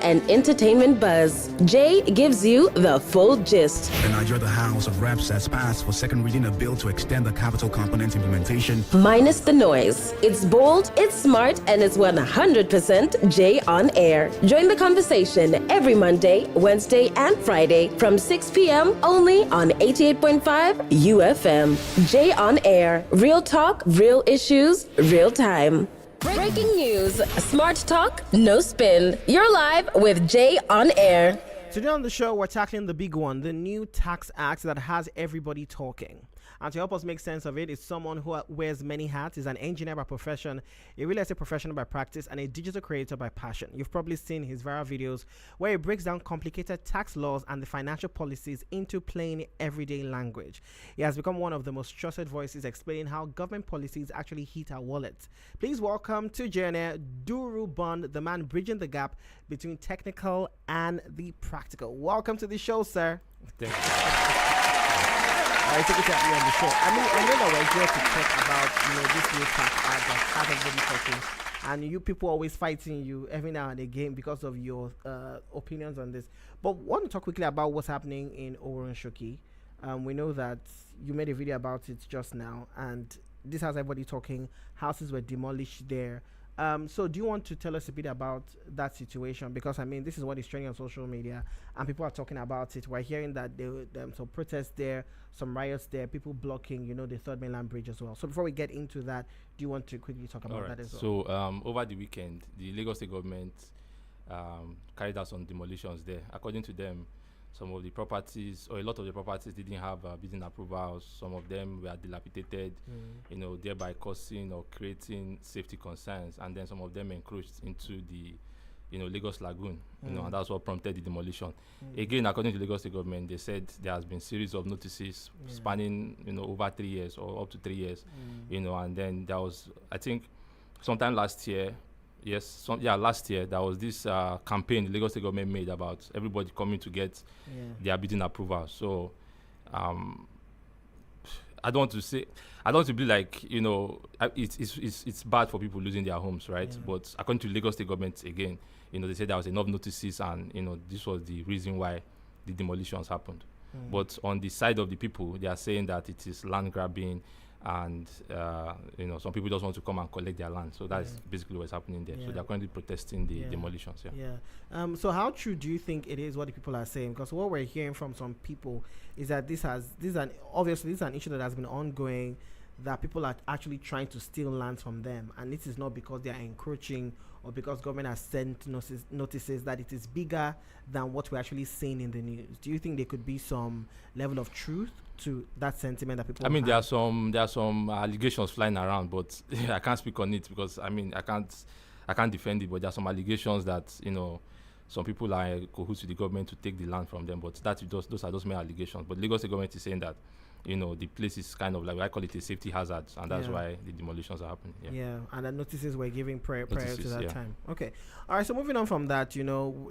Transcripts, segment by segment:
and entertainment buzz. Jay gives you the full gist. The Nigeria House of Reps has passed for second reading a bill to extend the capital component implementation. Minus the noise. It's bold, it's smart, and it's 100% Jay on air. Join the conversation every Monday, Wednesday, and Friday from 6 p.m. only on 88.5 UFM. Jay on air. Real talk, real issues, real time. Breaking news. Smart talk, no spin. You're live with Jay on air. Today on the show, we're tackling the big one, the new tax act that has everybody talking. And to help us make sense of it is someone who wears many hats, is an engineer by profession, a real estate professional by practice, and a digital creator by passion. You've probably seen his viral videos where he breaks down complicated tax laws and the financial policies into plain everyday language. He has become one of the most trusted voices explaining how government policies actually hit our wallets. Please welcome to JNR Duru Bond, the man bridging the gap between technical and the practical. Welcome to the show, sir. Thank you. I think it's on the show. I know that we're here to talk about, this new tax act that has everybody talking, and you people always fighting you every now and again because of your opinions on this. But want to talk quickly about what's happening in Oworonshoki. We know that you made a video about it just now, and this has everybody talking. Houses were demolished there. So do you want to tell us a bit about that situation? Because, this is what is trending on social media, and people are talking about it. We're hearing that there were some protests there, some riots there, people blocking, the Third Mainland Bridge as well. So before we get into that, do you want to quickly talk about that as well? So over the weekend, the Lagos State government carried out some demolitions there. According to them, some of the properties, or a lot of the properties, didn't have building approvals. Some of them were dilapidated, thereby causing or creating safety concerns. And then some of them encroached into the, Lagos Lagoon, and that's what prompted the demolition. Again, according to the Lagos State government, they said there has been series of notices spanning, over 3 years or up to 3 years, and then there was, I think, sometime last year, last year there was this campaign the Lagos State government made about everybody coming to get their bidding approval. So I don't want to be like, it's bad for people losing their homes, right? But according to Lagos State government, again, they said there was enough notices, and this was the reason why the demolitions happened. But on the side of the people, they are saying that it is land grabbing, and some people just want to come and collect their land. So that's basically what's happening there. So they're currently protesting the demolitions. So how true do you think it is what the people are saying? Because what we're hearing from some people is that this is an issue that has been ongoing, that people are actually trying to steal land from them, and this is not because they are encroaching or because government has sent notices, that it is bigger than what we're actually seeing in the news. Do you think there could be some level of truth to that sentiment that people there are some allegations flying around, but I can't speak on it because I can't defend it, but there are some allegations that some people are in cahoots with the government to take the land from them, but those are just mere allegations. But Lagos State government is saying that the place is kind of like, I call it a safety hazard, and that's why the demolitions are happening. And the notices were given prior to that time. Okay. All right, so moving on from that,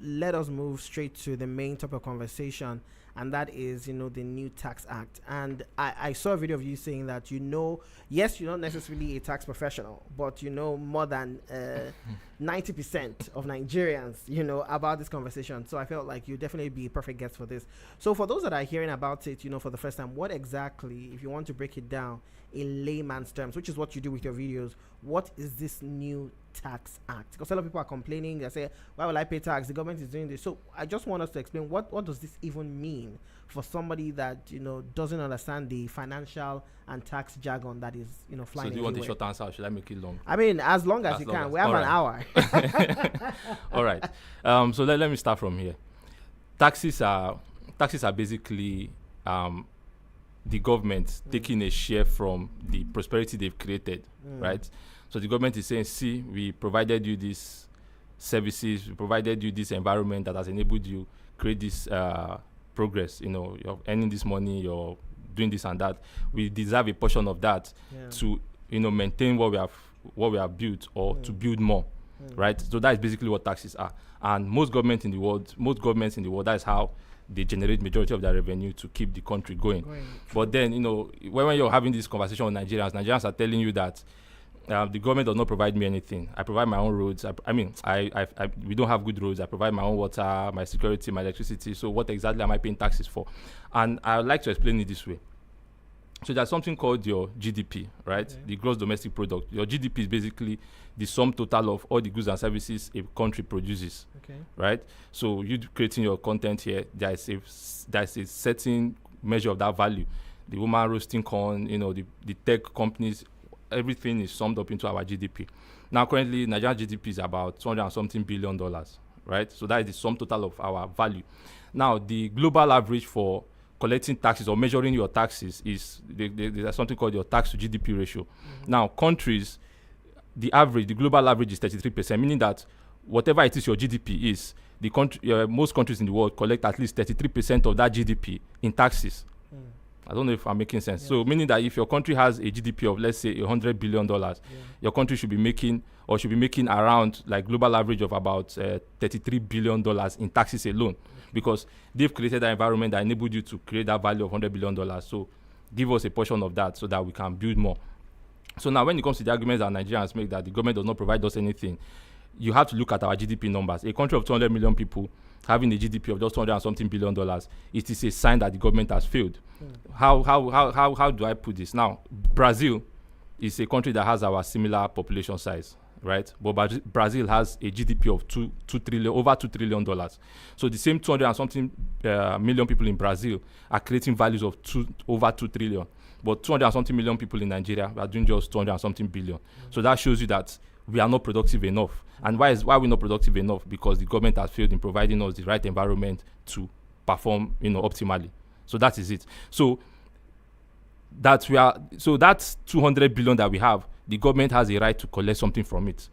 let us move straight to the main topic of conversation, and that is, the new tax act. And I saw a video of you saying that, yes, you're not necessarily a tax professional, but more than 90% of Nigerians, about this conversation. So I felt like you'd definitely be a perfect guest for this. So for those that are hearing about it, for the first time, what exactly, if you want to break it down in layman's terms, which is what you do with your videos, what is this new tax act? Because a lot of people are complaining. They say, why will I pay tax? The government is doing this. So I just want us to explain what does this even mean for somebody that doesn't understand the financial and tax jargon that is flying. So do you want the short answer, or should I make it long? As long as you can. We have an hour. All right. So let me start from here. Taxes are basically the government taking a share from the prosperity they've created, right? So the government is saying, see, we provided you these services, we provided you this environment that has enabled you create this progress. You're earning this money, you're doing this and that. We deserve a portion of that to maintain what we have built, or to build more, right? So that is basically what taxes are. And most governments in the world, that is how they generate majority of their revenue to keep the country going. But then, when you're having this conversation with Nigerians are telling you that the government does not provide me anything. I provide my own roads. We don't have good roads. I provide my own water, my security, my electricity. So what exactly am I paying taxes for? And I would like to explain it this way. So there's something called your GDP, right? Okay. The gross domestic product. Your GDP is basically the sum total of all the goods and services a country produces, right? So you creating your content here, there's a certain measure of that value. The woman roasting corn, the tech companies, everything is summed up into our GDP. Now, currently, Nigerian GDP is about $200 and something billion, right? So that is the sum total of our value. Now, the global average for collecting taxes or measuring your taxes is there's something called your tax to GDP ratio. Mm-hmm. Now, countries, the global average is 33%, meaning that whatever it is your GDP is, most countries in the world collect at least 33% of that GDP in taxes. I don't know if I'm making sense. Yeah. So meaning that if your country has a GDP of, let's say, $100 billion, your country should be making around like global average of about $33 billion in taxes alone, because they've created an environment that enabled you to create that value of $100 billion. So give us a portion of that so that we can build more. So now when it comes to the arguments that Nigerians make that the government does not provide us anything, you have to look at our GDP numbers. A country of 200 million people having a GDP of just $200 and something billion, it is a sign that the government has failed. How do I put this? Now, Brazil is a country that has our similar population size, right? But Brazil has a GDP of over $2 trillion. So the same 200 and something million people in Brazil are creating values of over 2 trillion. But 200 and something million people in Nigeria are doing just 200 and something billion. So that shows you that we are not productive enough. And why are we not productive enough? Because the government has failed in providing us the right environment to perform, optimally. So that is it. So that's 200 billion that we have, the government has a right to collect something from it.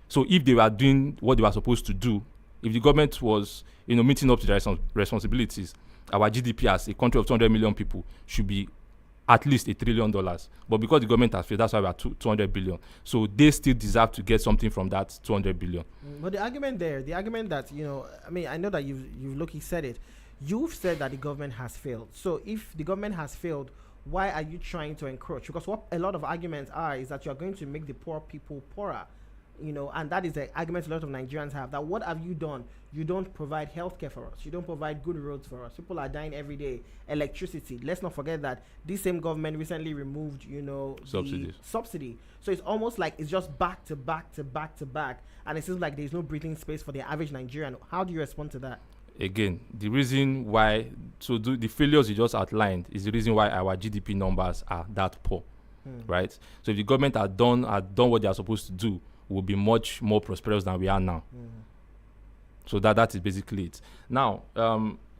So if they were doing what they were supposed to do, if the government was, meeting up to their responsibilities, our GDP as a country of 200 million people should be at least $1 trillion. But because the government has failed, that's why we are 200 billion. So they still deserve to get something from that 200 billion. But the argument that, I know that you've said it. You've said that the government has failed. So if the government has failed, why are you trying to encroach? Because what a lot of arguments are is that you're going to make the poor people poorer. And that is the argument a lot of Nigerians have, that what have you done? You don't provide healthcare for us. You don't provide good roads for us. People are dying every day. Electricity. Let's not forget that this same government recently removed, subsidies. Subsidy. So it's almost like it's just back to back to back to back. And it seems like there's no breathing space for the average Nigerian. How do you respond to that? Again, the reason why, the failures you just outlined is the reason why our GDP numbers are that poor, right? So if the government had done what they are supposed to do, we'll be much more prosperous than we are now. So that is basically it. Now,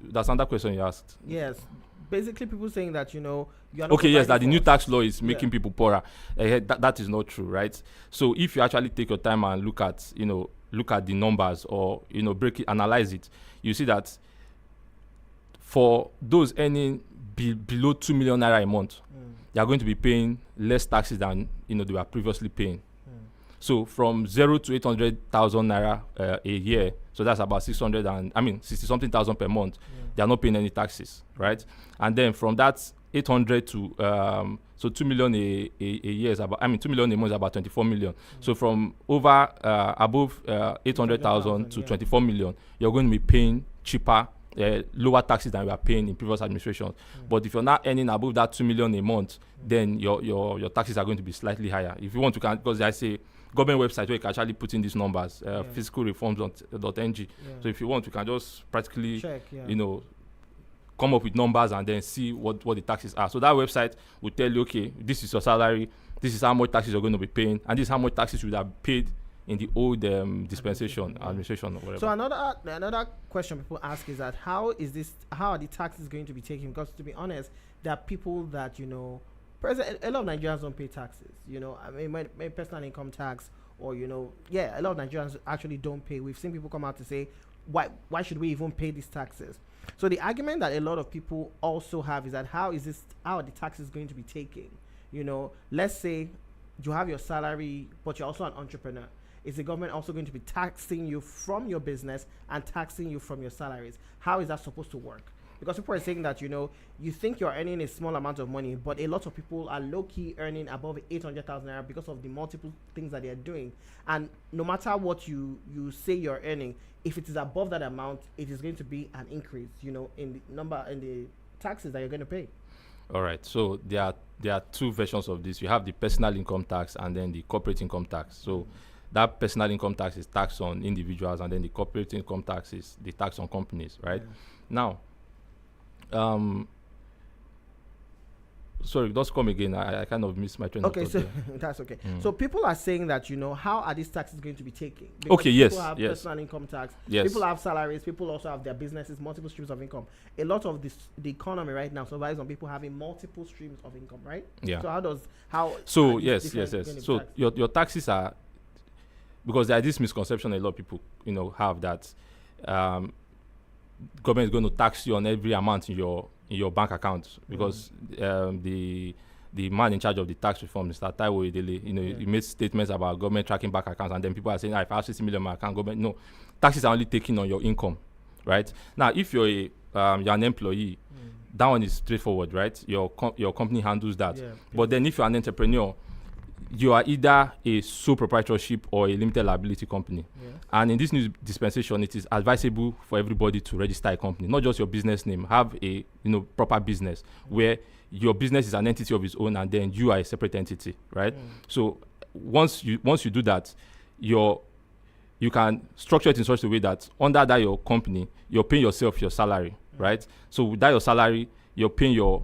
that's another question you asked. Yes. Basically, people saying that, you are not okay, yes, that the new tax law is making people poorer. That is not true, right? So if you actually take your time and look at the numbers or, analyze it, you see that for those earning below 2 million naira a month, they are going to be paying less taxes than, they were previously paying. So from 0 to 800,000 naira a year, so that's about 60-something thousand per month. They are not paying any taxes, right? And then from that 800 to 2 million a year is about, 2 million a month is about 24 million. So from above 800,000 to 24 million, you're going to be paying cheaper, lower taxes than we are paying in previous administrations. But if you're not earning above that 2 million a month, then your taxes are going to be slightly higher. If you want to, because I say government website where you can actually put in these numbers, fiscalreforms.ng. So if you want, you can just practically, check, come up with numbers and then see what the taxes are. So that website will tell you, okay, this is your salary, this is how much taxes you're going to be paying, and this is how much taxes you would have paid in the old dispensation, administration, or whatever. So another question people ask is that how are the taxes going to be taken? Because to be honest, there are people that, a lot of Nigerians don't pay taxes. My personal income tax, or a lot of Nigerians actually don't pay. We've seen people come out to say, why should we even pay these taxes? So the argument that a lot of people also have is that how are the taxes going to be taken? Let's say you have your salary, but you're also an entrepreneur. Is the government also going to be taxing you from your business and taxing you from your salaries? How is that supposed to work? because people are saying that, you know, you think you're earning a small amount of money, but a lot of people are low-key earning above 800,000 naira because of the multiple things that they're doing. And no matter what you say you're earning, if it is above that amount, it is going to be an increase, you know, in the number, in the taxes that you're going to pay. All right. So there are two versions of this. You have the personal income tax and then the corporate income tax. So that personal income tax is tax on individuals, and then the corporate income tax is the tax on companies, right? Now, sorry, just come again. I kind of missed my train of thought. Okay, so that's okay. So people are saying that, you know, how are these taxes going to be taken? Because Okay, yes, people have yes. personal income tax. Yes. People have salaries. People also have their businesses, multiple streams of income. A lot of the economy right now survives on people having multiple streams of income, right? Yeah. So So are yes, these yes, different yes. going to be So taxed? your taxes are, because there is this misconception a lot of people, you know, have that government is going to tax you on every amount in your bank account, because the man in charge of the tax reform, Mr. Taiwo Edele, you know, he made statements about government tracking bank accounts, and then people are saying, if I have 60 million in my account, government, no, taxes are only taken on your income, right? Now, if you're an employee, that one is straightforward, right? Your company handles that. Yeah. But then if you're an entrepreneur, you are either a sole proprietorship or a limited liability company. Yeah. And in this new dispensation, it is advisable for everybody to register a company, not just your business name. Have a proper business where your business is an entity of its own, and then you are a separate entity, right? So once you do that, you can structure it in such a way that under that your company, you're paying yourself your salary, right? So with that your salary, you're paying your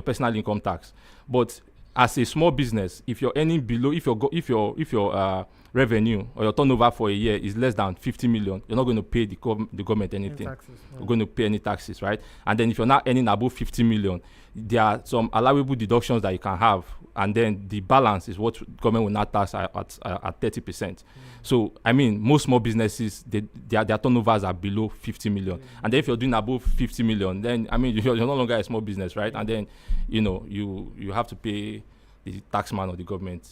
personal income tax. But as a small business, if you're earning below, if your revenue or your turnover for a year is less than 50 million, you're not going to pay the government anything. You're going to pay any taxes, right? And then if you're not earning above 50 million, there are some allowable deductions that you can have, and then the balance is what government will not tax at 30%. So I mean, most small businesses, their turnovers are below 50 million, and then if you're doing above 50 million, then I mean you're no longer a small business, right? And then you have to pay the taxman or the government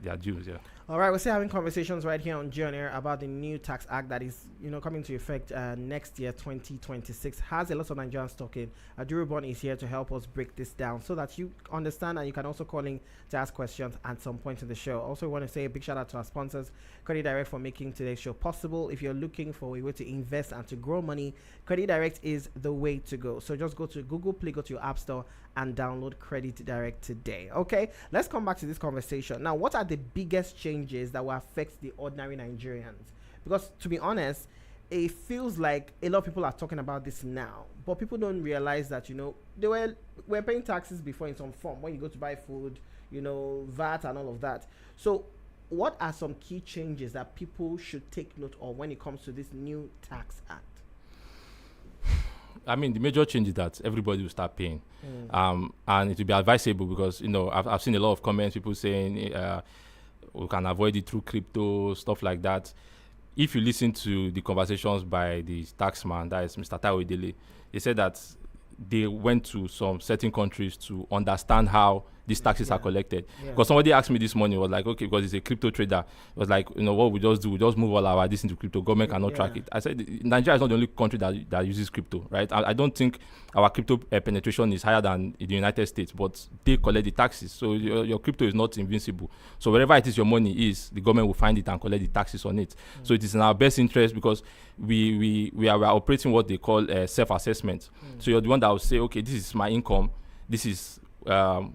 their dues. Yeah. All right, we're still having conversations right here on G-On Air about the new tax act that is, coming to effect next year, 2026. Has a lot of Nigerians talking. Adurubon is here to help us break this down so that you understand, and you can also call in to ask questions at some point in the show. Also, we want to say a big shout out to our sponsors, Credit Direct, for making today's show possible. If you're looking for a way to invest and to grow money, Credit Direct is the way to go. So just go to Google Play, go to your App Store, and download Credit Direct today. Okay, let's come back to this conversation. Now, what are the biggest changes that will affect the ordinary Nigerians? Because to be honest, it feels like a lot of people are talking about this now, but people don't realize that, they were paying taxes before in some form when you go to buy food, VAT and all of that. So what are some key changes that people should take note of when it comes to this new tax act? I mean, the major change is that everybody will start paying, and it will be advisable because I've seen a lot of comments, people saying we can avoid it through crypto, stuff like that. If you listen to the conversations by the taxman, that is Mr. Taiwo Edele, he said that they went to some certain countries to understand how these taxes are collected. Because somebody asked me this morning, was like, okay, because he's a crypto trader, it was like, what we just do, we just move all our this into crypto. Government cannot track it. I said, Nigeria is not the only country that uses crypto, right? I don't think our crypto penetration is higher than in the United States, but they collect the taxes. So your crypto is not invincible. So wherever it is your money is, the government will find it and collect the taxes on it. So it is in our best interest because we are operating what they call self-assessment. So you're the one that will say, okay, this is my income, this is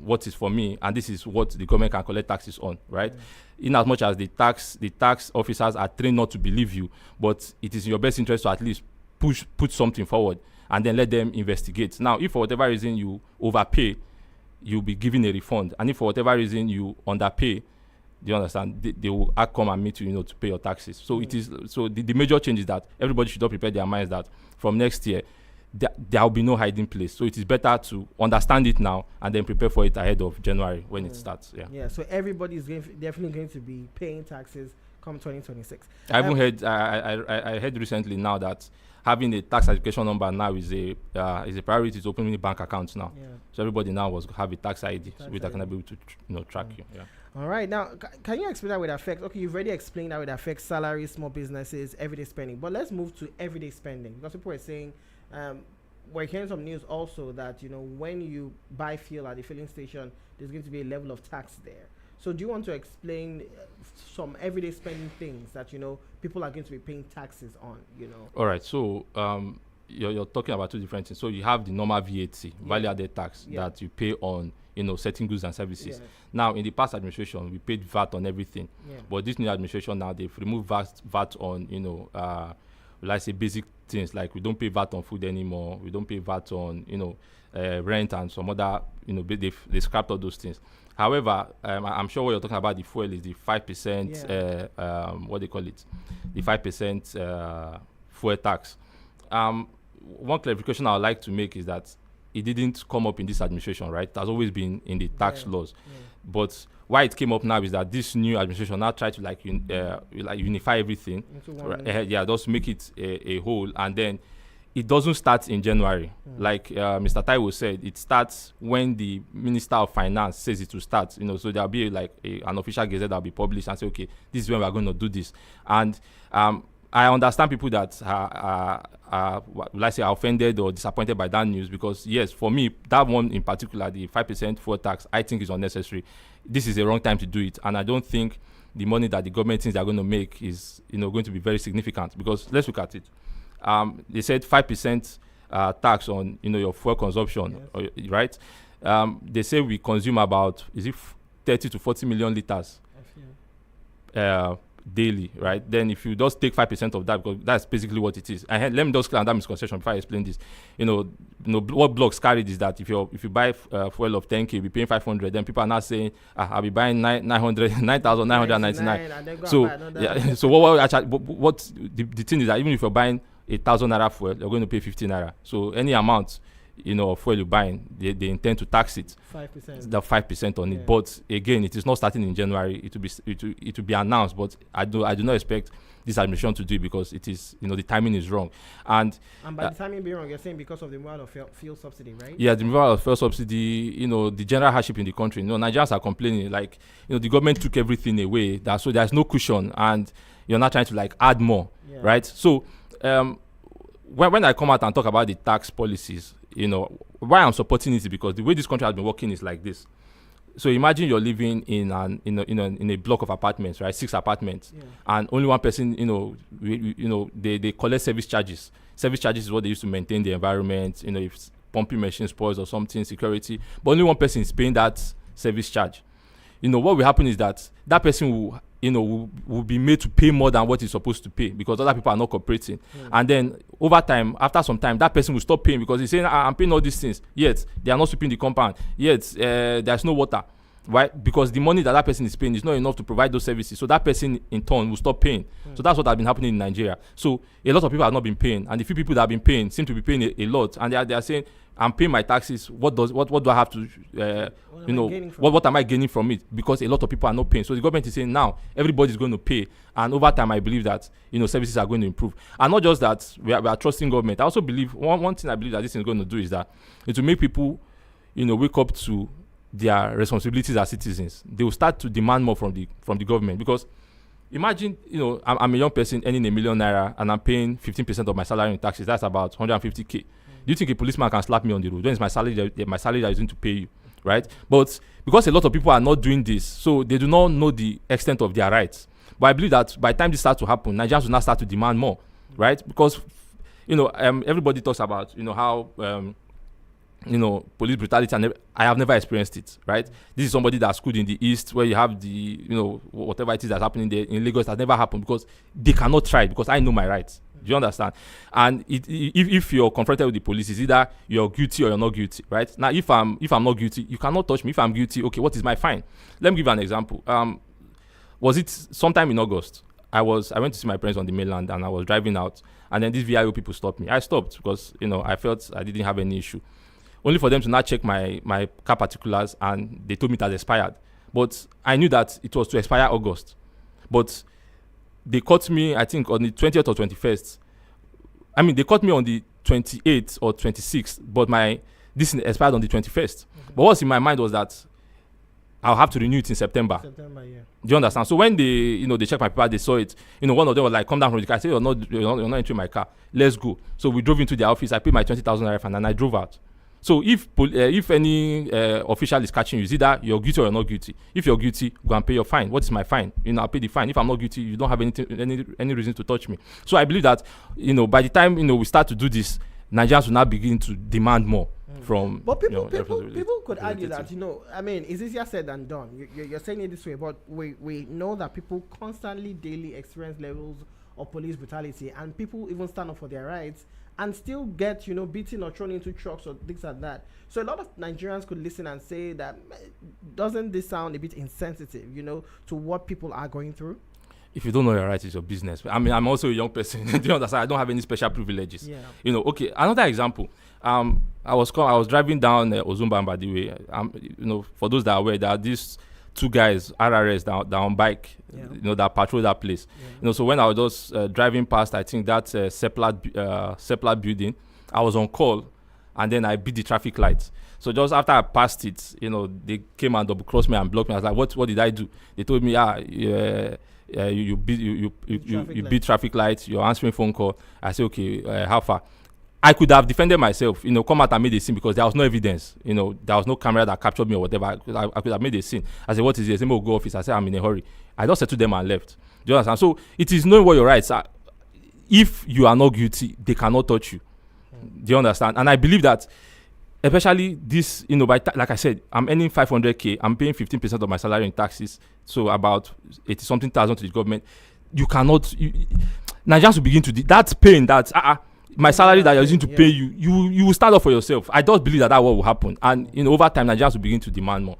what is for me, and this is what the government can collect taxes on, right? In as much as the tax officers are trained not to believe you, but it is in your best interest to at least put something forward and then let them investigate. Now, if for whatever reason you overpay, you'll be given a refund, and if for whatever reason you underpay, do you understand? They will come and meet you, to pay your taxes. So it is. So the major change is that everybody should prepare their minds that from next year, there will be no hiding place. So it is better to understand it now and then prepare for it ahead of January when it starts. Yeah. So everybody is definitely going to be paying taxes come 2026. I even heard. I heard recently now that having a tax education number now is a priority to opening bank accounts now. Yeah. So everybody now have a tax ID, so that can be able to track you. Yeah. All right. Now, can you explain how it affects? Okay, you've already explained how it affects salaries, small businesses, everyday spending. But let's move to everyday spending, because people are saying we're hearing some news also that, when you buy fuel at the filling station, there's going to be a level of tax there. So do you want to explain some everyday spending things that, people are going to be paying taxes on, All right. So you're talking about two different things. So you have the normal VAT, value added tax, that you pay on, certain goods and services. Yes. Now, in the past administration, we paid VAT on everything. Yeah. But this new administration now, they've removed VAT on, let's say basic things, like we don't pay VAT on food anymore. We don't pay VAT on, rent and some other, they scrapped all those things. However, I'm sure what you're talking about, the fuel, is the 5%, what they call it, the 5% fuel tax. One clarification I would like to make is that it didn't come up in this administration, right? It has always been in the tax laws. Yeah. But why it came up now is that this new administration now tried to unify everything. Just make it a whole, and then it doesn't start in January. Like Mr. Taiwo said, it starts when the Minister of Finance says it will start. So there'll be an official gazette that'll be published and say, okay, this is when we're going to do this. And I understand people that are offended or disappointed by that news, because yes, for me, that one in particular, the 5% fuel tax, I think is unnecessary. This is the wrong time to do it, and I don't think the money that the government thinks they're going to make is going to be very significant. Because let's look at it. They said 5% tax on your fuel consumption, yes. Right? They say we consume about 30 to 40 million liters daily, right? Then if you just take 5% of that, because that's basically what it is. And let me just clear that misconception before I explain this. What blocks carried is that if you buy fuel of 10K, you'll be paying 500. Then people are not saying, I'll be buying 9,999. So yeah. So what the thing is that even if you're buying 1,000 naira fuel, you're going to pay 15 naira. So any amount of fuel you're buying, they intend to tax it 5%. The 5% on it. But again, it is not starting in January. It will be announced, but I do not expect this administration to do it, because it is the timing is wrong. And by the timing being wrong, you're saying because of the removal of fuel subsidy, right? Yeah, the removal of fuel subsidy, the general hardship in the country. Nigerians are complaining, the government took everything away, so there's no cushion, and you're not trying to add more, right? So when I come out and talk about the tax policies, why I'm supporting it is because the way this country has been working is like this. So imagine you're living in a block of apartments, right? 6 apartments, and only one person, they collect service charges. Service charges is what they use to maintain the environment. If pumping machine spoils or something, security. But only one person is paying that service charge. What will happen is that person will be made to pay more than what he's supposed to pay, because other people are not cooperating. And then over time, after some time, that person will stop paying, because he's saying, I'm paying all these things, yet they are not sweeping the compound, yet there's no water. Right? Because the money that person is paying is not enough to provide those services. So that person in turn will stop paying. So that's what has been happening in Nigeria. So a lot of people have not been paying, and the few people that have been paying seem to be paying a lot, and they are saying, I'm paying my taxes. What do I have to what am I gaining from it? Because a lot of people are not paying. So the government is saying now everybody's going to pay, and over time I believe that services are going to improve. And not just that, we are trusting government. I also believe one thing I believe that this is going to do is that it will make people wake up to their responsibilities as citizens. They will start to demand more from the government, because imagine I'm a young person earning ₦1 million, and I'm paying 15% of my salary in taxes. That's about 150K. Do you think a policeman can slap me on the road? When it's my salary that is going to pay you, right? But because a lot of people are not doing this, so they do not know the extent of their rights. But I believe that by the time this starts to happen, Nigerians will now start to demand more, right? Because everybody talks about how police brutality, and I have never experienced it, right? This is somebody that's schooled in the East, where you have the whatever it is that's happening there. In Lagos, that never happened, because they cannot try it, because I know my rights. Do you understand? And if you're confronted with the police, it's either you're guilty or you're not guilty, right? Now, if I'm not guilty, you cannot touch me. If I'm guilty, okay, what is my fine? Let me give you an example. Was it sometime in August? I went to see my parents on the mainland, and I was driving out, and then these VIO people stopped me. I stopped because I felt I didn't have any issue, only for them to not check my car particulars, and they told me it has expired. But I knew that it was to expire August. But they caught me, I think, on the 20th or 21st. I mean, they caught me on the 28th or 26th, but this expired on the 21st. Okay. But what's in my mind was that I'll have to renew it in September. September, yeah. Do you understand? So when they checked my paper, they saw it. One of them was like, come down from the car. I said, you're not entering my car. Let's go. So we drove into the office. I paid my 20,000 naira and I drove out. So if any official is catching you, it's either you're guilty or you're not guilty. If you're guilty, go and pay your fine. What is my fine? I'll pay the fine. If I'm not guilty, you don't have any reason to touch me. So I believe that, by the time, we start to do this, Nigerians will now begin to demand more from. But people could argue that, it's easier said than done. You're saying it this way, but we know that people constantly, daily experience levels of police brutality, and people even stand up for their rights and still get, beaten or thrown into trucks or things like that. So a lot of Nigerians could listen and say that, doesn't this sound a bit insensitive, to what people are going through? If you don't know your rights, it's your business. I'm also a young person. Do you understand? I don't have any special privileges. Yeah. Okay. Another example. I was driving down Ozumba Mbadiwe. For those that are aware, there are these two guys, RRS, that on bike, that patrol that place. Yeah. So when I was just driving past, I think that Seplat building, I was on call, and then I beat the traffic lights. So just after I passed it, they came and double crossed me and blocked me. I was like, what did I do? They told me, you beat traffic lights, you're answering phone call. I said, okay, how far? I could have defended myself, come out and made a scene because there was no evidence. There was no camera that captured me or whatever. I could have made a scene. I said, what is this? They said, go office. I said, I'm in a hurry. I just said to them and left. Do you understand? So it is knowing what your rights are. If you are not guilty, they cannot touch you. Do you understand? And I believe that, especially this, like I said, I'm earning 500K. I'm paying 15% of my salary in taxes. So about 80-something thousand to the government. You cannot, Nigerians will begin to, that's pain, that's, my salary that you're using to pay you will start off for yourself. I just believe that what will happen. And, over time, Nigerians will begin to demand more.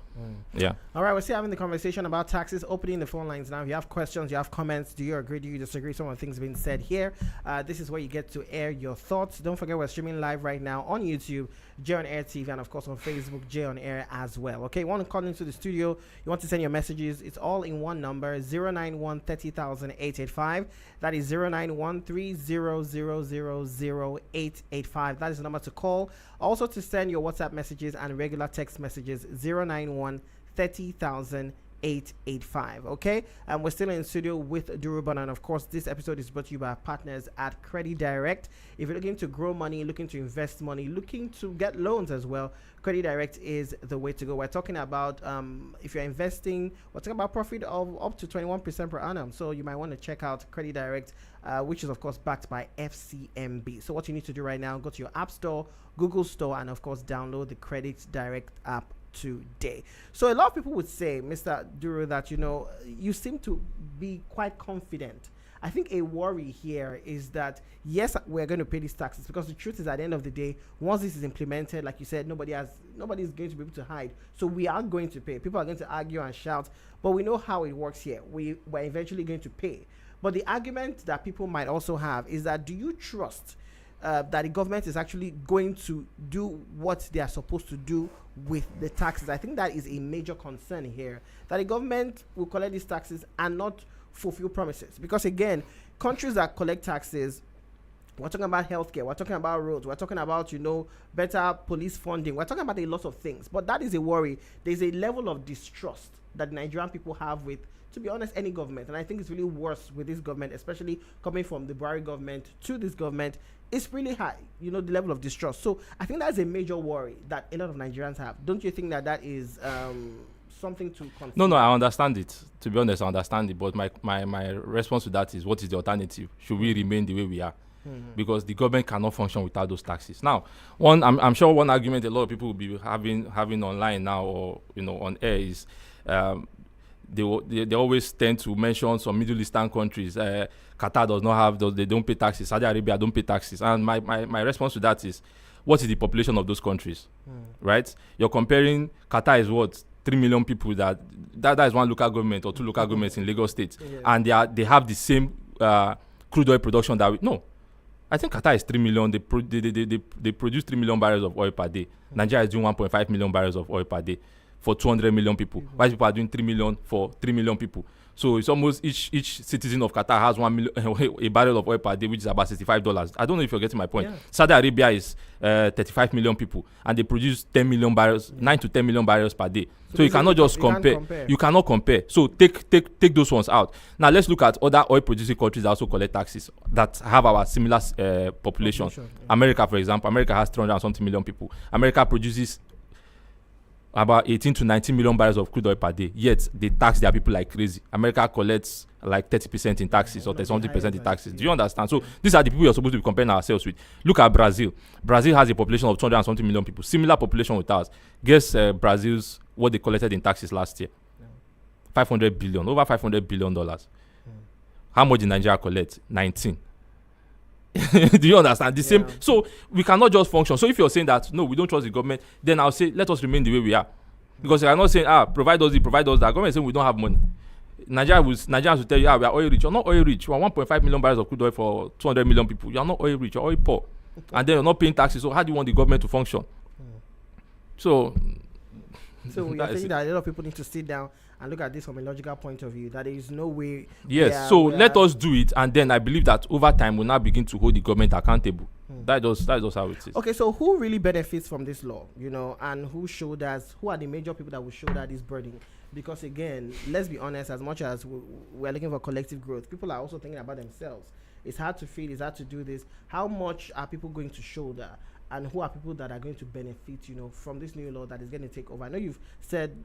Yeah. All right, we're still having the conversation about taxes. Opening the phone lines now. If you have questions, you have comments, do you agree, do you disagree? Some of the things being said here. This is where you get to air your thoughts. Don't forget, we're streaming live right now on YouTube, Jay on Air TV, and of course on Facebook, Jay on Air as well. Okay, you want to call into the studio, you want to send your messages, it's all in one number, 091 30,885. That is 091 30000885. That is the number to call. Also to send your WhatsApp messages and regular text messages, 091 30,885. Okay, and we're still in studio with Duruban, and of course this episode is brought to you by our partners at Credit Direct. If you're looking to grow money, looking to invest money, looking to get loans as well, Credit Direct is the way to go. We're talking about if you're investing, we're talking about profit of up to 21% per annum. So you might want to check out Credit Direct, which is of course backed by FCMB. So what you need to do right now, go to your App Store, Google Store, and of course download the Credit Direct app today. So a lot of people would say, Mr. Duru, that you seem to be quite confident. I think a worry here is that yes, we're going to pay these taxes, because the truth is, at the end of the day, once this is implemented, like you said, nobody is going to be able to hide. So we are going to pay. People are going to argue and shout, but we know how it works here. We're eventually going to pay. But the argument that people might also have is that, do you trust that the government is actually going to do what they are supposed to do with the taxes? I think that is a major concern here, that the government will collect these taxes and not fulfill promises. Because again, countries that collect taxes, we're talking about healthcare, we're talking about roads, we're talking about better police funding, we're talking about a lot of things. But that is a worry. There's a level of distrust that Nigerian people have with, to be honest, any government. And I think it's really worse with this government, especially coming from the Buhari government to this government. It's really high, the level of distrust. So I think that's a major worry that a lot of Nigerians have. Don't you think that is something to consider? No, I understand it. To be honest, I understand it. But my response to that is, what is the alternative? Should we remain the way we are? Because the government cannot function without those taxes. Now, I'm sure one argument a lot of people will be having online now, or on air, is they always tend to mention some Middle Eastern countries. Qatar does not have those, they don't pay taxes. Saudi Arabia don't pay taxes. And my response to that is, what is the population of those countries? Right? You're comparing, Qatar is what? 3 million people. That is one local government or two local governments in Lagos State. And they have the same crude oil production that no. I think Qatar is 3 million. They produce 3 million barrels of oil per day. Nigeria is doing 1.5 million barrels of oil per day. for 200 million people. Why people are doing 3 million for 3 million people? So it's almost each citizen of Qatar has 1 million a barrel of oil per day, which is about $65. I don't know if you're getting my point. Yeah. Saudi Arabia is 35 million people, and they produce 10 million barrels, 9 to 10 million barrels per day. So you cannot just compare. You cannot compare. So take those ones out. Now let's look at other oil producing countries that also collect taxes that have our similar population. Yeah. America, for example, America has 300 and something million people. America produces about 18 to 19 million barrels of crude oil per day. Yet they tax their people like crazy. America collects like 30% in taxes or 30% in taxes. Do you understand? So these are the people you're supposed to be comparing ourselves with. Look at Brazil. Brazil has a population of 200 and something million people. Similar population with ours. Guess Brazil's what they collected in taxes last year. 500 billion. Over $500 billion. How much did Nigeria collect? 19. Do you understand? The same. So we cannot just function. So if you're saying that no, we don't trust the government, then I'll say let us remain the way we are. Because they are not saying provide us that. Government is saying we don't have money. Nigerians will tell you we are oil rich. You're not oil rich. You are 1.5 million barrels of crude oil for 200 million people. You are not oil rich. You're oil poor. Okay. And then you're not paying taxes. So how do you want the government to function? So you're saying that a lot of people need to sit down and look at this from a logical point of view, that there is no way. Yes, so let us do it, and then I believe that over time we'll now begin to hold the government accountable. That's just how it is. Okay, so who really benefits from this law, and who are the major people that will shoulder this burden? Because again, let's be honest, as much as we're looking for collective growth, people are also thinking about themselves. It's hard to feed, it's hard to do this. How much are people going to shoulder? And who are people that are going to benefit, from this new law that is going to take over? I know you've said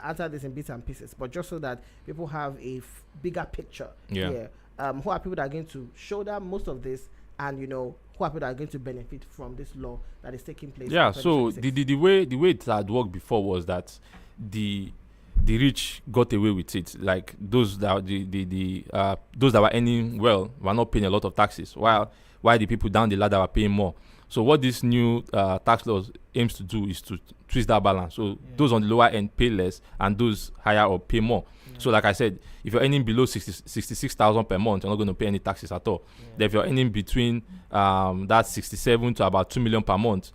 answer this in bits and pieces, but just so that people have a bigger picture here. Who are people that are going to shoulder most of this, and who are people that are going to benefit from this law that is taking place? Yeah. So the way it had worked before was that the rich got away with it. Like those that those that were earning well were not paying a lot of taxes, while the people down the ladder were paying more. So what this new tax law aims to do is to twist that balance. So those on the lower end pay less, and those higher up pay more. So like I said, if you're earning below 66,000 per month, you're not going to pay any taxes at all. Then if you're earning between that 67 to about 2 million per month,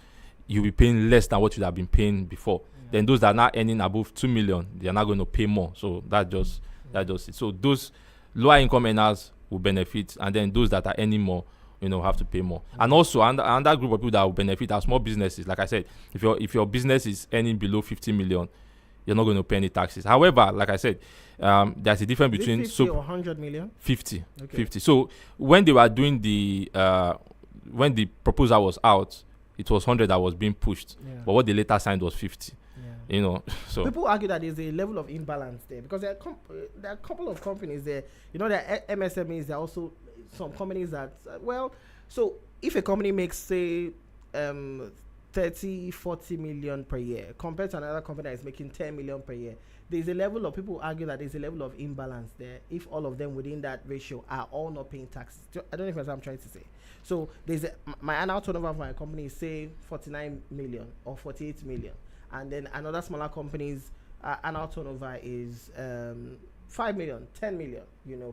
you'll be paying less than what you'd have been paying before. Then those that are now earning above 2 million, they're not going to pay more. So that's just it. So those lower income earners will benefit, and then those that are earning more, have to pay more. And also another group of people that will benefit are small businesses. Like I said, if your business is earning below 50 million, you're not going to pay any taxes. However, like I said, there's a difference between 50 or 100 million. 50. Okay. 50. So when they were doing when the proposal was out, it was 100 that was being pushed. But what they later signed was 50. So people argue that there's a level of imbalance there, because there are a couple of companies there. There are MSMEs. There are also some companies that so if a company makes say 30-40 million per year compared to another company that is making 10 million per year, there's a level of people argue that there's a level of imbalance there if all of them within that ratio are all not paying taxes. I don't know if that's what I'm trying to say. So there's my annual turnover for my company is say 49 million or 48 million, and then another smaller company's annual turnover is 5 million, 10 million,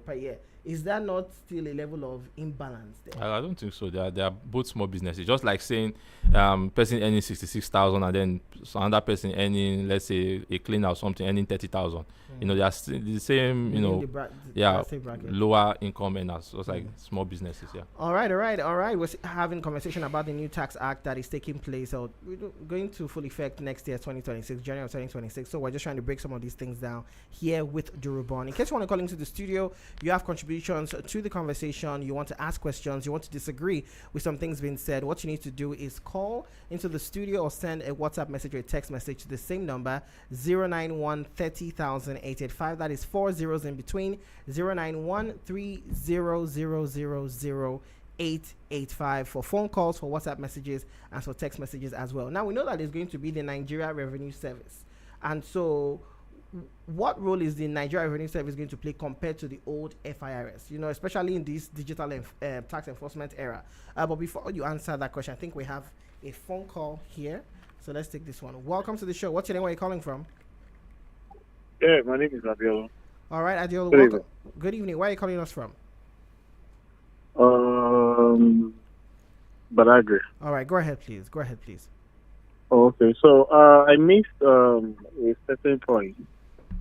per year. Is that not still a level of imbalance there? I don't think so. They are both small businesses. Just like saying person earning 66,000 and then another person earning, let's say, a cleaner or something earning 30,000. They are the same, lower income earners. So it's like small businesses, All right. We're having a conversation about the new tax act that is taking place. So we're going to full effect next year, 2026, January of 2026. So we're just trying to break some of these things down here with Durobon. In case you want to call into the studio, you have contributions to the conversation, you want to ask questions, you want to disagree with some things being said, what you need to do is call into the studio or send a WhatsApp message or a text message to the same number, 091 30,000 885. That is 4 zeros in between, 091 30,000 885 for phone calls, for WhatsApp messages, and for text messages as well. Now we know that it's going to be the Nigeria Revenue Service, and so what role is the Nigeria Revenue Service going to play compared to the old FIRS, especially in this digital tax enforcement era? But before you answer that question, I think we have a phone call here. So let's take this one. Welcome to the show. What's your name? Where are you calling from? Yeah, my name is Adiola. All right, Adiola. Good evening. Where are you calling us from? Badagry. All right, go ahead, please. Okay, so I missed a certain point.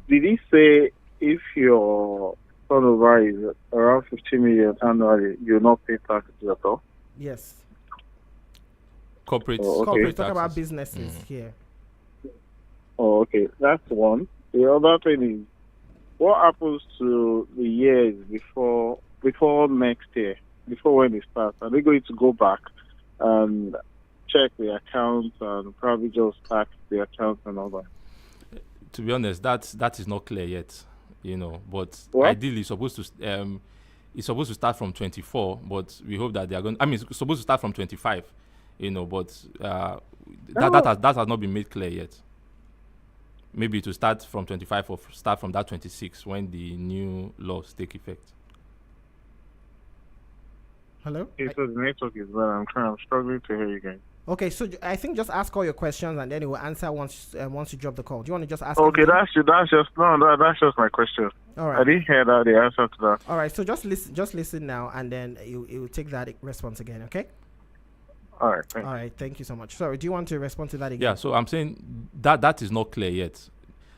Did he say if your turnover is around 50 million annually, you'll not pay taxes at all? Yes. Corporate. Oh, okay. Corporate, talk about businesses here. Oh, okay. That's one. The other thing is, what happens to the years before next year, before when it starts? Are they going to go back and check the accounts and probably just tax the accounts and all that? To be honest, that is not clear yet, But what? ideally, it's supposed to start from 24. But we hope that they are going. I mean, it's supposed to start from 25, But that has not been made clear yet. Maybe to start from 25 or start from that 26 when the new laws take effect. Hello? Okay, so the network is bad. I'm struggling to hear you guys. Okay, so I think just ask all your questions and then it will answer once you drop the call. Do you want to just ask? Okay, everything? that's just my question. All right. I didn't hear that the answer to that. All right, so just listen now, and then you will take that response again. Okay. All right. Thanks. All right. Thank you so much. Sorry, do you want to respond to that again? Yeah. So I'm saying that is not clear yet.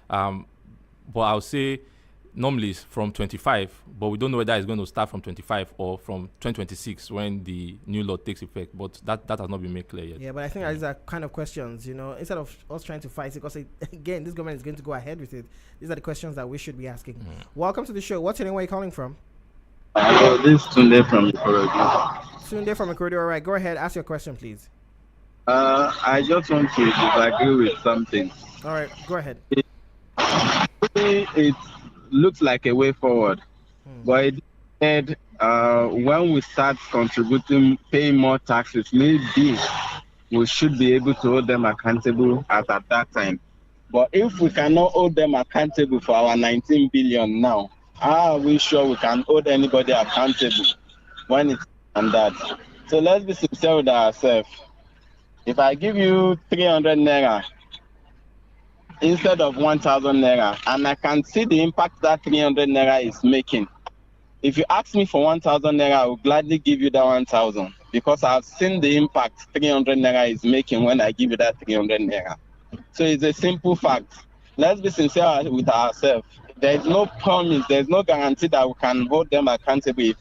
But I'll say normally it's from 25, but we don't know whether it's going to start from 25 or from 2026 when the new law takes effect. But that has not been made clear yet. Yeah, but I think these are kind of questions, instead of us trying to fight it, because again, this government is going to go ahead with it. These are the questions that we should be asking. Welcome to the show. What's your name? Where are you calling from? Hello, this is Tunde from Ikorodu. Tunde from Ikorodu. All right, go ahead. Ask your question, please. I just want to disagree with something. All right, go ahead. It looks like a way forward, but it said when we start contributing, paying more taxes, maybe we should be able to hold them accountable at that time. But if we cannot hold them accountable for our 19 billion now, how are we sure we can hold anybody accountable when it's on that? So let's be sincere with ourselves. If I give you 300 naira instead of 1,000 naira, and I can see the impact that 300 naira is making, if you ask me for 1,000 naira, I will gladly give you that 1,000 because I've seen the impact 300 naira is making when I give you that 300 naira. So it's a simple fact. Let's be sincere with ourselves. There is no promise, there is no guarantee that we can hold them accountable if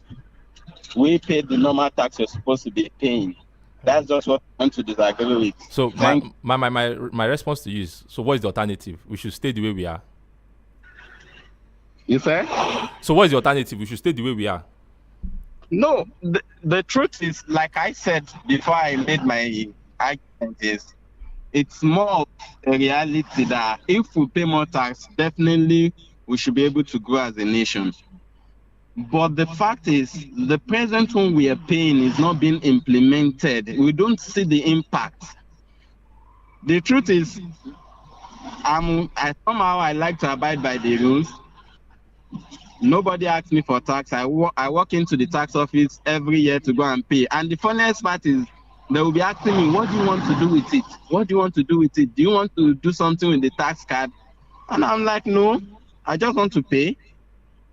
we pay the normal tax we're supposed to be paying. That's just what I want to disagree with. So my response to you is, so what is the alternative? We should stay the way we are. You say? So what is the alternative? We should stay the way we are. No, the truth is, like I said before I made my argument, is it's more of a reality that if we pay more tax, definitely we should be able to grow as a nation. But the fact is, the present one we are paying is not being implemented. We don't see the impact. The truth is, somehow I like to abide by the rules. Nobody asks me for tax. I walk into the tax office every year to go and pay. And the funniest part is, they will be asking me, what do you want to do with it? What do you want to do with it? Do you want to do something with the tax card? And I'm like, no, I just want to pay.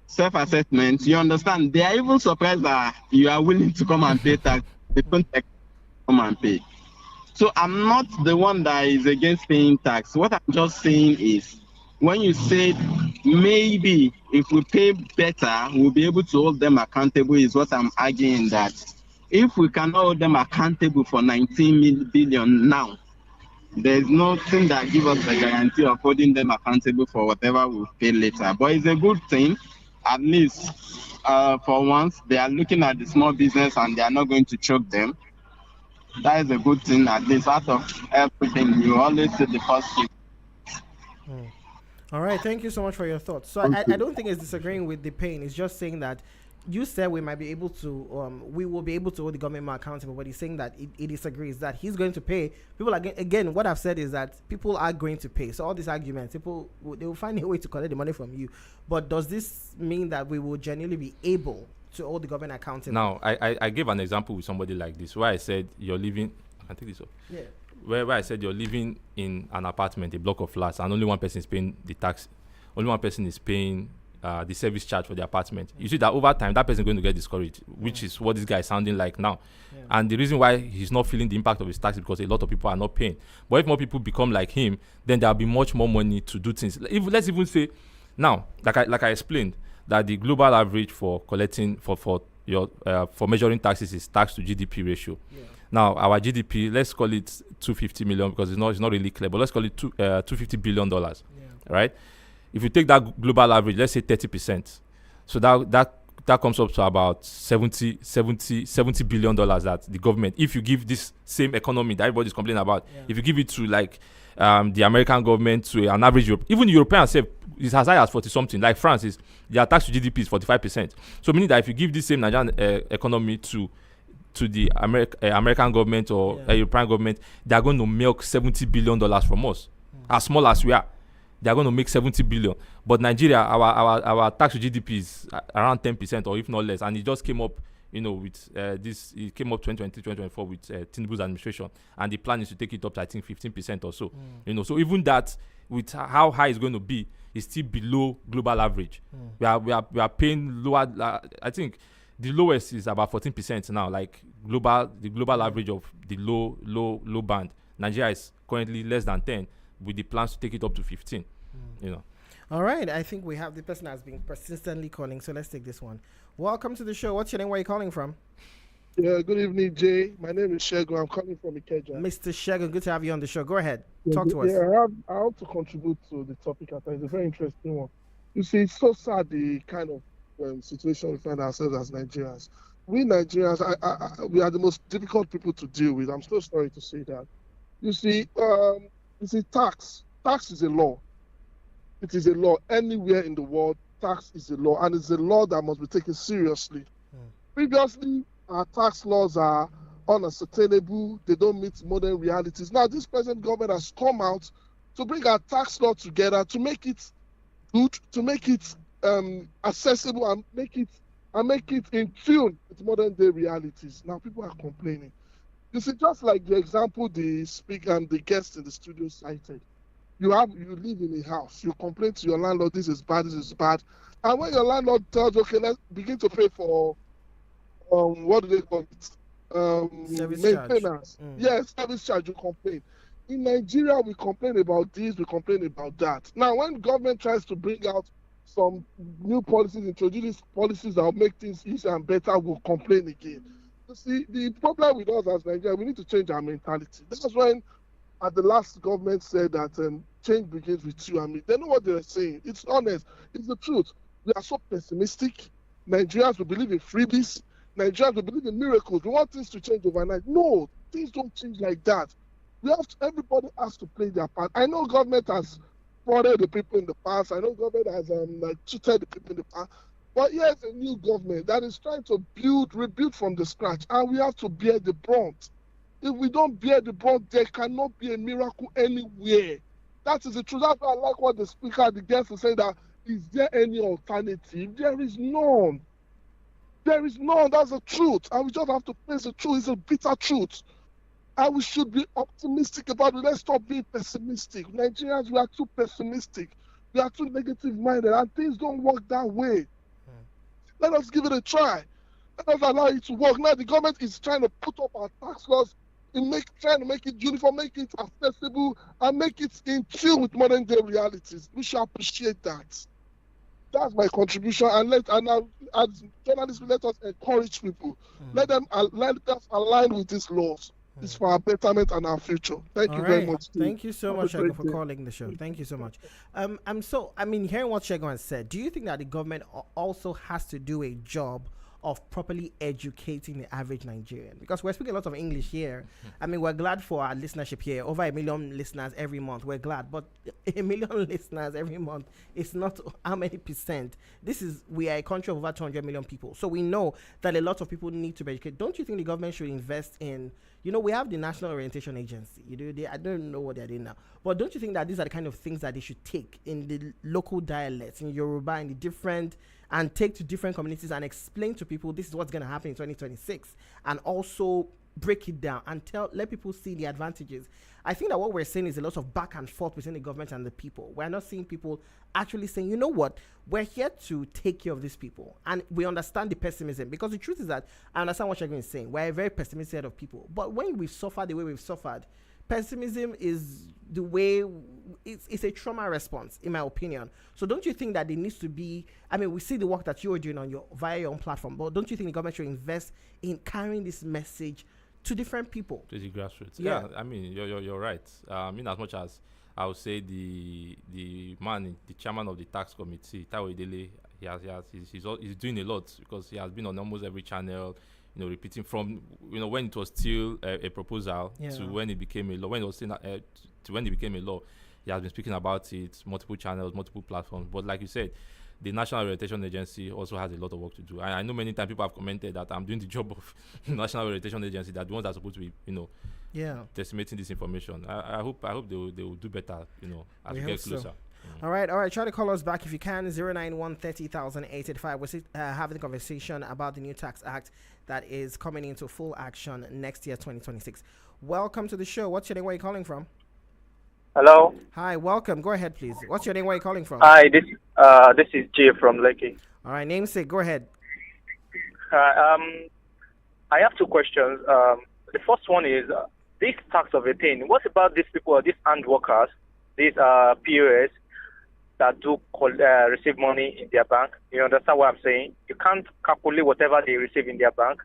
Self-assessment, you understand? They are even surprised that you are willing to come and pay tax. They don't come and pay. So I'm not the one that is against paying tax. What I'm just saying is, when you say maybe if we pay better, we'll be able to hold them accountable, is what I'm arguing that. If we cannot hold them accountable for 19 billion now, there's nothing that gives us the guarantee of holding them accountable for whatever we'll pay later. But it's a good thing. At least for once, they are looking at the small business and they are not going to choke them. That is a good thing. At least out of everything, you always see the positive. All right, thank you so much for your thoughts. So I don't think it's disagreeing with the pain. It's just saying that you said we might be able to, we will be able to hold the government more accountable, but he's saying that he disagrees, that he's going to pay. People, again, what I've said is that people are going to pay. So all these arguments, people, they will find a way to collect the money from you. But does this mean that we will genuinely be able to hold the government accountable? Now, I gave an example with somebody like this, where I said you're living, I can take this off. Yeah. Where I said you're living in an apartment, a block of flats, and only one person is paying the tax. Only one person is paying the service charge for the apartment. You see that over time, that person is going to get discouraged, which is what this guy is sounding like now. And the reason why he's not feeling the impact of his tax is because a lot of people are not paying. But if more people become like him, then there'll be much more money to do things. Let's even say now, like I explained, that the global average for collecting for measuring taxes is tax to GDP ratio. Now our GDP, let's call it 250 million because it's not really clear, but let's call it $250 billion, right? If you take that global average, let's say 30%, so that comes up to about $70 billion that the government, if you give this same economy that everybody's complaining about, if you give it to like the American government, to an average even the European self is as high as 40 something. Like France, their tax to GDP is 45%. So meaning that if you give this same Nigerian economy to the American government or European government, they are going to milk $70 billion from us. As small as we are, they are going to make 70 billion. But Nigeria, our tax to GDP is around 10% or if not less, and it just came up, with this. It came up 2023, 2024 with Tinubu's administration, and the plan is to take it up to I think 15% or so. So even that, with how high it's going to be, is still below global average. We are paying lower. I think the lowest is about 14% now. Like the global average of the low band. Nigeria is currently less than 10, with the plans to take it up to 15. All right, I think we have the person that's been persistently calling, so let's take this one. Welcome to the show. What's your name? Where are you calling from? Yeah, good evening, Jay. My name is Shegun. I'm calling from Ikeja. Mr. Shegun, good to have you on the show. Go ahead. Talk to us. Yeah, I want to contribute to the topic. I think it's a very interesting one. You see, it's so sad the kind of situation we find ourselves as Nigerians. We Nigerians, we are the most difficult people to deal with. I'm so sorry to say that. You see, tax. Tax is a law. It is a law anywhere in the world. Tax is a law, and it's a law that must be taken seriously. Previously, our tax laws are unsustainable. They don't meet modern realities. Now, this present government has come out to bring our tax law together, to make it good, to make it accessible, and make it in tune with modern day realities. Now, people are complaining. You see, just like the example the speaker and the guest in the studio cited, you live in a house, you complain to your landlord, this is bad, and when your landlord tells you, okay, let's begin to pay for what do they call it? Maintenance. Yes, service charge, you complain. In Nigeria, we complain about this, we complain about that. Now, when government tries to bring out some new policies, introduce policies that will make things easier and better, we'll complain again. You see, the problem with us as Nigeria, we need to change our mentality. That's when at the last government said that change begins with you and me. They know what they're saying. It's honest. It's the truth. We are so pessimistic. Nigerians, we believe in freebies. Nigerians, we believe in miracles. We want things to change overnight. No, things don't change like that. Everybody has to play their part. I know government has frauded the people in the past. I know government has cheated the people in the past. But here's a new government that is trying to rebuild from the scratch, and we have to bear the brunt. If we don't bear the brunt, there cannot be a miracle anywhere. That is the truth. That's why I like what the guest is saying, that is there any alternative? There is none. There is none. That's the truth. And we just have to face the truth. It's a bitter truth. And we should be optimistic about it. Let's stop being pessimistic. Nigerians, we are too pessimistic. We are too negative-minded, and things don't work that way. Let us give it a try. Let us allow it to work. Now the government is trying to put up our tax laws, trying to make it uniform, make it accessible, and make it in tune with modern day realities. We should appreciate that. That's my contribution. And as journalists, let us encourage people. Let us align with these laws. It's for our betterment and our future. Thank you very much. Thank you so much, Shegun, for calling the show. Thank you so much. Hearing what Shegun has said, do you think that the government also has to do a job of properly educating the average Nigerian? Because we're speaking a lot of English here. We're glad for our listenership here. Over 1 million listeners every month. We're glad. But 1 million listeners every month is not how many percent. We are a country of over 200 million people. So we know that a lot of people need to be educated. Don't you think the government should invest in, we have the National Orientation Agency. I don't know what they're doing now. But don't you think that these are the kind of things that they should take in the local dialects, in Yoruba, in the different, and take to different communities and explain to people this is what's going to happen in 2026, and also break it down and let people see the advantages. I think that what we're seeing is a lot of back and forth between the government and the people. We're not seeing people actually saying, you know what, we're here to take care of these people. And we understand the pessimism, because the truth is that I understand what you're saying. We're a very pessimistic set of people. But when we've suffered the way we've suffered, pessimism is the way, it's a trauma response, in my opinion. So don't you think that there needs to be, I mean, we see the work that you're doing via your own platform, but don't you think the government should invest in carrying this message to different people? To the grassroots. Yeah, I mean, you're right. In as much as I would say the chairman of the tax committee, Taiwo Idele, he's doing a lot, because he has been on almost every channel, repeating from when it was still a proposal to when it became a law. When it was still to when it became a law, he has been speaking about it, multiple channels, multiple platforms. But like you said, the National Orientation Agency also has a lot of work to do. I know many times people have commented that I'm doing the job of National Orientation Agency, that the ones that are supposed to be, decimating this information. I hope they will do better, as we get closer. So. All right. Try to call us back if you can. 091 30,000 885. We're having a conversation about the new tax act that is coming into full action next year, 2026. Welcome to the show. What's your name? Where are you calling from? Hello. Hi. Welcome. Go ahead, please. What's your name? Where are you calling from? Hi. This is Jay from Lekki. All right. Namesake. Go ahead. I have two questions. The first one is this tax of 18. What about these people, these hand workers, these POS that do receive money in their bank? You understand what I'm saying? You can't calculate whatever they receive in their bank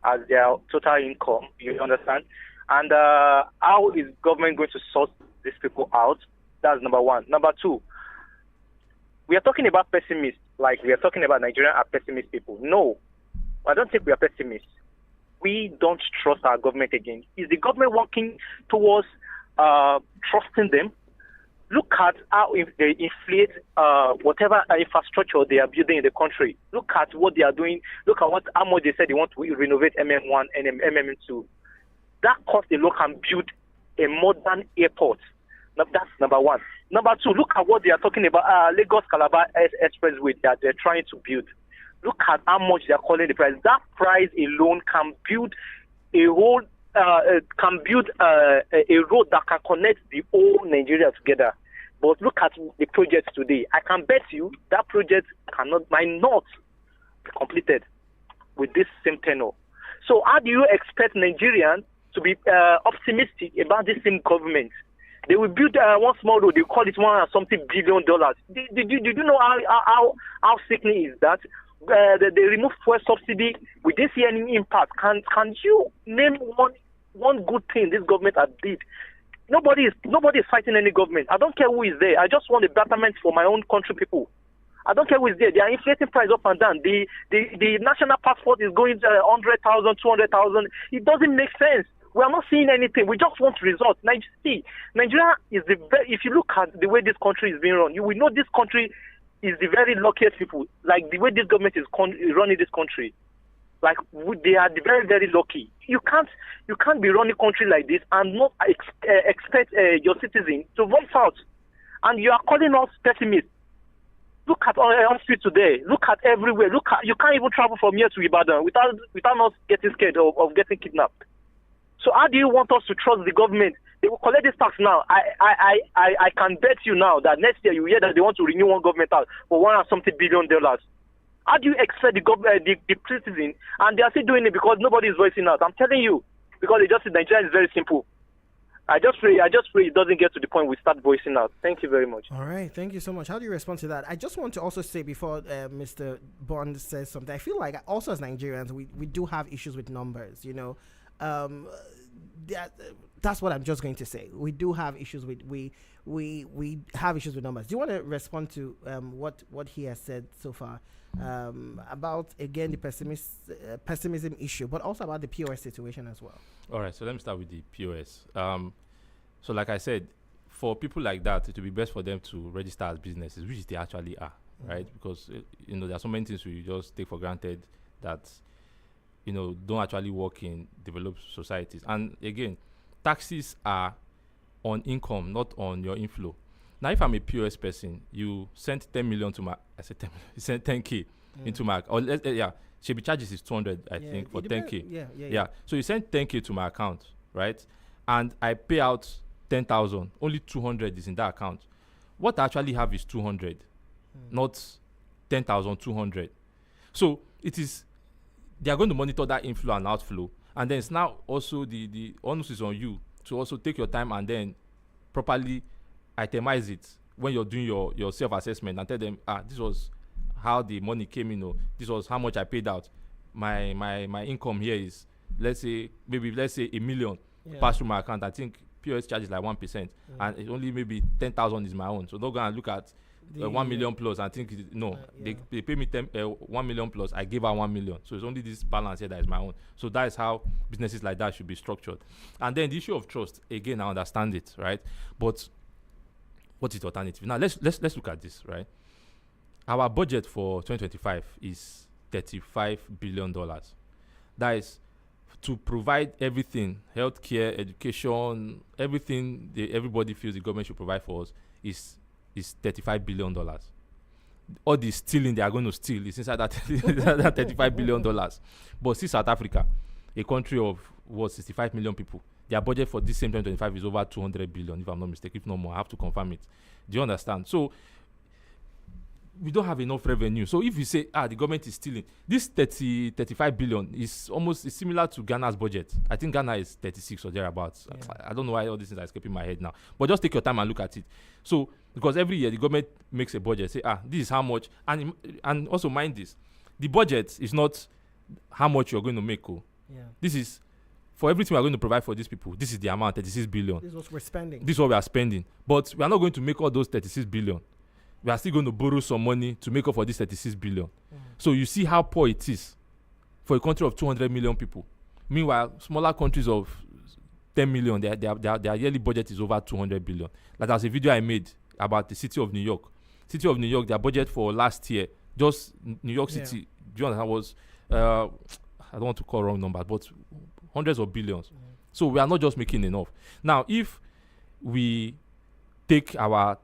as their total income. You understand? And how is government going to sort these people out? That's number one. Number two, we are talking about pessimists, like we are talking about Nigerian are pessimist people. No, I don't think we are pessimists. We don't trust our government again. Is the government working towards trusting them? Look at how they inflate whatever infrastructure they are building in the country. Look at what they are doing. Look at how much they said they want to renovate MM1 and MM2. That cost alone can build a modern airport. Now, that's number one. Number two, look at what they are talking about. Lagos-Calabar Expressway that they're trying to build. Look at how much they are calling the price. That price alone can build a whole a road that can connect the whole Nigeria together. But look at the project today. I can bet you that project might not be completed with this same tenor. So how do you expect Nigerians to be optimistic about this same government? They will build one small road. They call it $1 billion. Did you know how sickening is that? They remove fuel subsidy. We didn't see any impact. Can you name one good thing this government has did? Nobody is fighting any government. I don't care who is there. I just want a betterment for my own country people. I don't care who is there. They are inflating price up and down. The national passport is going 100,000, 200,000. It doesn't make sense. We are not seeing anything. We just want results. Nigeria is if you look at the way this country is being run, you will know this country is the very luckiest people. Like the way this government is running this country. Like they are the very, very lucky. You can't be running a country like this and not expect your citizens to vote out. And you are calling us pessimists. Look at our street today. Look at everywhere. You can't even travel from here to Ibadan without us getting scared of getting kidnapped. So how do you want us to trust the government? They will collect this tax now. I can bet you now that next year you hear that they want to renew one government tax for $1 billion. How do you expect the citizen? And they are still doing it because nobody is voicing out. I'm telling you, because they just said Nigeria is very simple. I just pray it doesn't get to the point we start voicing out. Thank you very much. All right, thank you so much. How do you respond to that? I just want to also say before Mr. Bond says something, I feel like also as Nigerians, we do have issues with numbers, that's what I'm just going to say. We do have issues with we have issues with numbers. Do you want to respond to what he has said so far about again the pessimism issue, but also about the POS situation as well? All right, so let me start with the POS. So like I said, for people like that, it would be best for them to register as businesses, which they actually are, right? Because there are so many things we just take for granted that don't actually work in developed societies. And again, taxes are on income, not on your inflow. Now, if I'm a POS person, you sent 10 million to my, I said 10 million, you sent 10K into my, or Shebi charges is 200, I think, for 10K. Yeah. So you send 10K to my account, right? And I pay out 10,000. Only 200 is in that account. What I actually have is 200, not 10,200. So it is, they are going to monitor that inflow and outflow. And then it's now also the onus is on you to also take your time and then properly itemize it when you're doing your self-assessment and tell them, this was how the money came in, or this was how much I paid out. My income here is, let's say $1 million pass through my account. I think POS charge is like 1%, and it's only maybe 10,000 is my own. So don't go and look at 1 million plus and think they pay me 1 million plus. I gave out 1 million, so it's only this balance here that is my own. So that is how businesses like that should be structured. And then the issue of trust, again, I understand it, right? But what is the alternative? Now let's look at this, right? Our budget for 2025 is $35 billion. That is to provide everything, healthcare, education, everything everybody feels the government should provide for us is $35 billion. All the stealing they are going to steal is inside that $35 billion. But see South Africa, a country of 65 million people, their budget for this same 2025 is over 200 billion, if I'm not mistaken, if not more. I have to confirm it. Do you understand? So we don't have enough revenue. So if you say, the government is stealing, this 35 billion is similar to Ghana's budget. I think Ghana is 36 or thereabouts. I don't know why all these things are escaping my head now. But just take your time and look at it. So, because every year the government makes a budget, say, this is how much. And also mind this, the budget is not how much you're going to make. This is, for everything we're going to provide for these people, this is the amount, 36 billion. This is what we're spending. This is what we are spending. But we are not going to make all those 36 billion. We are still going to borrow some money to make up for this 36 billion. So you see how poor it is for a country of 200 million people. Meanwhile, smaller countries of 10 million, their yearly budget is over 200 billion. Like there's a video I made about the city of New York. City of New York, their budget for last year, just New York City, do you understand, was, I don't want to call wrong numbers, but hundreds of billions. So we are not just making enough. Now, if we take our,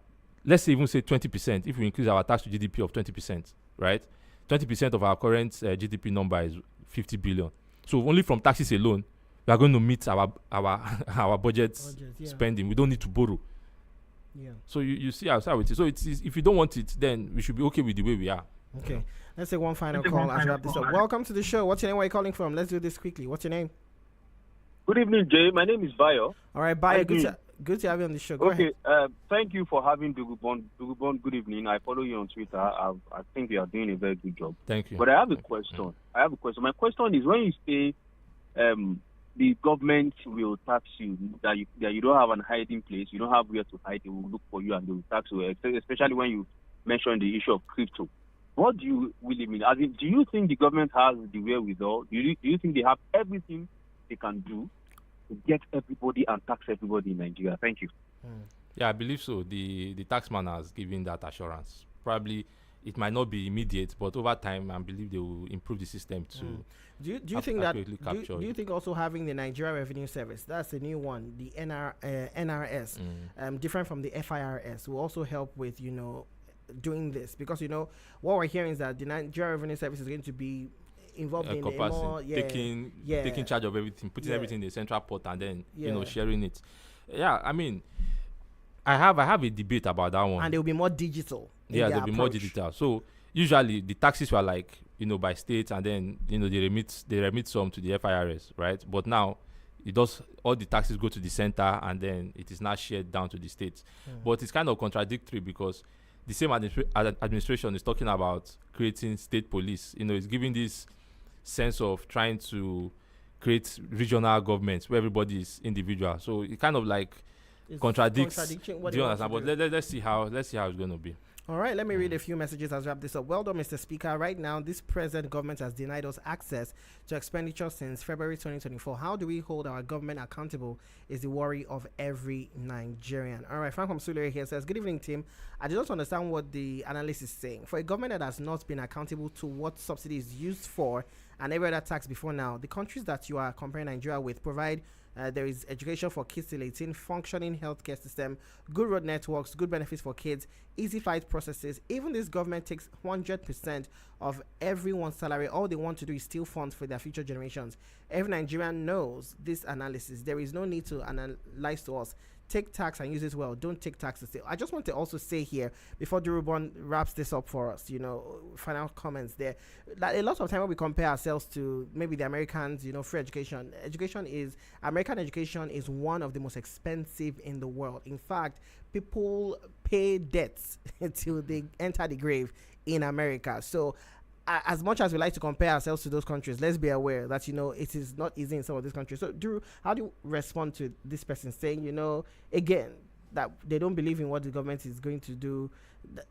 let's say even say 20%, if we increase our tax to GDP of 20%, right? 20% of our current GDP number is 50 billion. So only from taxes alone, we are going to meet our budget spending. We don't need to borrow. So you see how it is. So it's if you don't want it, then we should be okay with the way we are. Okay. Let's take one final call as we wrap this up. Welcome to the show. What's your name? Where are you calling from? Let's do this quickly. What's your name? Good evening, Jay. My name is Bayo. All right, Bayo. Good to have you on the show. Go ahead. Thank you for having Dugubon. Dugubon, good evening. I follow you on Twitter. I think you are doing a very good job. Thank you. But I have a question. My question is, when you say the government will tax you, that you don't have an hiding place, you don't have where to hide, they will look for you and they will tax you, especially when you mention the issue of crypto. What do you really mean? As in, do you think the government has the wherewithal? Do you think they have everything they can do to get everybody and tax everybody in Nigeria? Thank you. Yeah, I believe so. The taxman has given that assurance. Probably it might not be immediate, but over time, I believe they will improve the system to. Do you think that? Do you think also having the Nigeria Revenue Service, that's the new one, the NRS, different from the FIRS, will also help with doing this, because what we're hearing is that the Nigeria Revenue Service is going to be involved in more, taking charge of everything, putting everything in the central port, and then sharing it. Yeah, I mean, I have a debate about that one. And they will be more digital. They'll be more digital. So usually the taxes were like by state, and then they remit some to the FIRS, right? But now all the taxes go to the center, and then it is not shared down to the states. But it's kind of contradictory, because the same administration is talking about creating state police. It's giving this sense of trying to create regional governments where everybody is individual. So it kind of like contradicts. Do you understand? But let's see how it's going to be. All right, let me read a few messages as we wrap this up. Well done, Mr. Speaker. Right now, this present government has denied us access to expenditure since February 2024. How do we hold our government accountable is the worry of every Nigerian. All right, Frank from Sulere here says, good evening, team. I do not understand what the analyst is saying. For a government that has not been accountable to what subsidy is used for and every other tax before now, the countries that you are comparing Nigeria with provide There is education for kids till 18, functioning healthcare system, good road networks, good benefits for kids, easy flight processes. Even this government takes 100% of everyone's salary. All they want to do is steal funds for their future generations. Every Nigerian knows this analysis. There is no need to analyze to us. Take tax and use it well. Don't take tax to steal. I just want to also say here, before Durubon wraps this up for us, final comments there, that a lot of time when we compare ourselves to maybe the Americans, free education. American education is one of the most expensive in the world. In fact, people pay debts until they enter the grave in America. So as much as we like to compare ourselves to those countries, let's be aware that, it is not easy in some of these countries. So, Drew, how do you respond to this person saying, again, that they don't believe in what the government is going to do?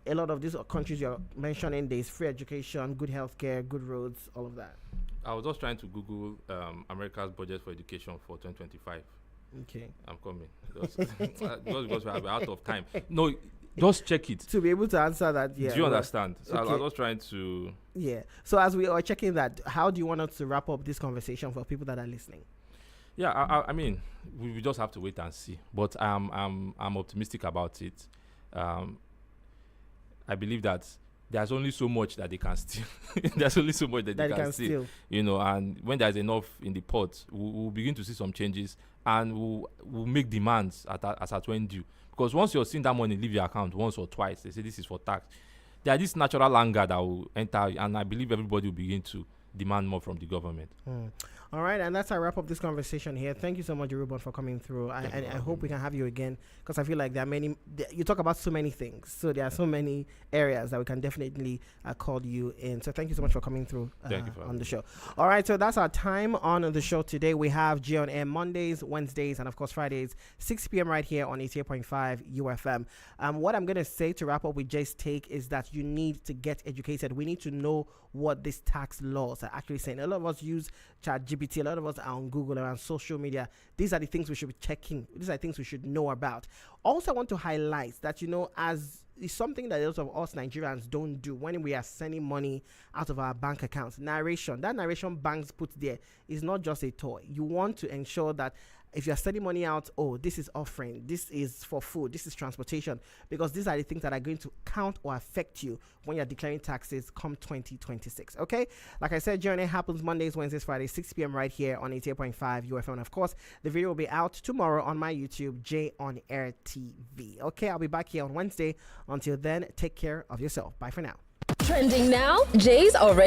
A lot of these countries you're mentioning, there's free education, good healthcare, good roads, all of that. I was just trying to Google America's budget for education for 2025. Okay. I'm coming. Just because we're out of time. No, just check it. To be able to answer that, yeah. Do you understand? So okay. I was just trying to... Yeah. So as we are checking that, how do you want us to wrap up this conversation for people that are listening? Yeah, I mean, we just have to wait and see. But I'm optimistic about it. I believe that there's only so much that they can steal. There's only so much that they can steal. And when there's enough in the pot, we'll begin to see some changes, and we'll make demands as at when due. Because once you're seeing that money leave your account once or twice, they say this is for tax. There is this natural anger that will enter, and I believe everybody will begin to demand more from the government. All right, and that's our wrap up this conversation here. Thank you so much, Durubon, for coming through. I hope we can have you again, because I feel like there are many. You talk about so many things, so there are so many areas that we can definitely call you in. So thank you so much for coming through on the show. All right, so that's our time on the show today. We have G on Air Mondays, Wednesdays, and of course Fridays, 6 p.m. right here on 88.5 UFM. What I'm going to say to wrap up with Jay's take is that you need to get educated. We need to know what these tax laws are actually saying. A lot of us use ChatGPT. A lot of us are on Google and on social media. These are the things we should be checking. These are the things we should know about. Also, I want to highlight that, as it's something that a lot of us Nigerians don't do when we are sending money out of our bank accounts. Narration. That narration banks put there is not just a toy. You want to ensure that if you're sending money out, this is offering, this is for food, this is transportation, because these are the things that are going to count or affect you when you're declaring taxes come 2026. Okay? Like I said, Journey happens Mondays, Wednesdays, Fridays, 6 p.m. right here on 88.5 UFM. And of course, the video will be out tomorrow on my YouTube, J on Air TV. Okay, I'll be back here on Wednesday. Until then, take care of yourself. Bye for now. Trending now, Jay's already